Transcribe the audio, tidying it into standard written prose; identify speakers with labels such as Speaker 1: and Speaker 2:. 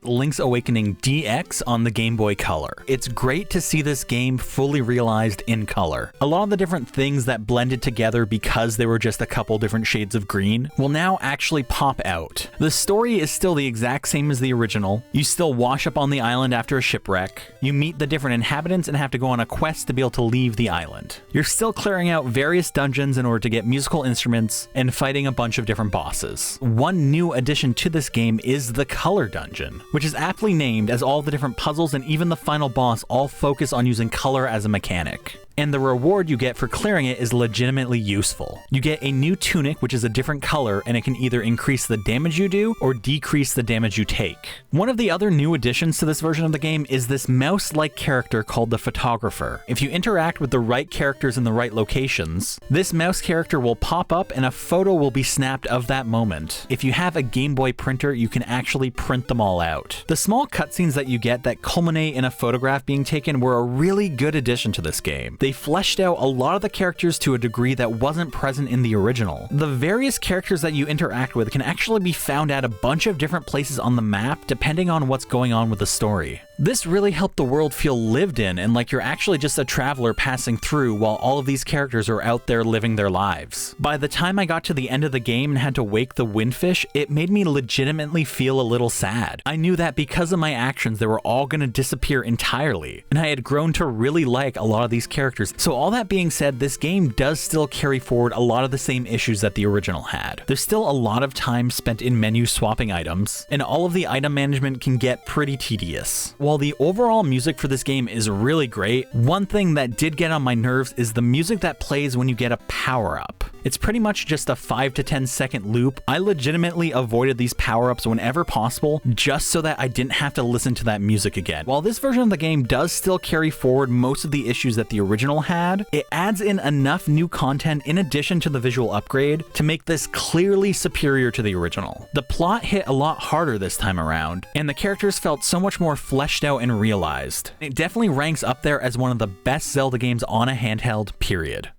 Speaker 1: Link's Awakening DX on the Game Boy Color. It's great to see this game fully realized in color. A lot of the different things that blended together because they were just a couple different shades of green will now actually pop out. The story is still the exact same as the original. You still wash up on the island after a shipwreck. You meet the different inhabitants and have to go on a quest to be able to leave the island. You're still clearing out various dungeons in order to get musical instruments and fighting a bunch of different bosses. One new addition to this game is the Color Dungeon, which is aptly named as all the different puzzles and even the final boss all focus on using color as a mechanic. And the reward you get for clearing it is legitimately useful. You get a new tunic, which is a different color, and it can either increase the damage you do or decrease the damage you take. One of the other new additions to this version of the game is this mouse-like character called the Photographer. If you interact with the right characters in the right locations, this mouse character will pop up and a photo will be snapped of that moment. If you have a Game Boy printer, you can actually print them all out. The small cutscenes that you get that culminate in a photograph being taken were a really good addition to this game. They fleshed out a lot of the characters to a degree that wasn't present in the original. The various characters that you interact with can actually be found at a bunch of different places on the map depending on what's going on with the story. This really helped the world feel lived in and like you're actually just a traveler passing through while all of these characters are out there living their lives. By the time I got to the end of the game and had to wake the windfish, it made me legitimately feel a little sad. I knew that because of my actions, they were all going to disappear entirely, and I had grown to really like a lot of these characters. So all that being said, this game does still carry forward a lot of the same issues that the original had. There's still a lot of time spent in menu swapping items, and all of the item management can get pretty tedious. While the overall music for this game is really great, one thing that did get on my nerves is the music that plays when you get a power-up. It's pretty much just a 5 to 10 second loop. I legitimately avoided these power-ups whenever possible just so that I didn't have to listen to that music again. While this version of the game does still carry forward most of the issues that the original had, it adds in enough new content in addition to the visual upgrade to make this clearly superior to the original. The plot hit a lot harder this time around, and the characters felt so much more fleshed out and realized. It definitely ranks up there as one of the best Zelda games on a handheld, period.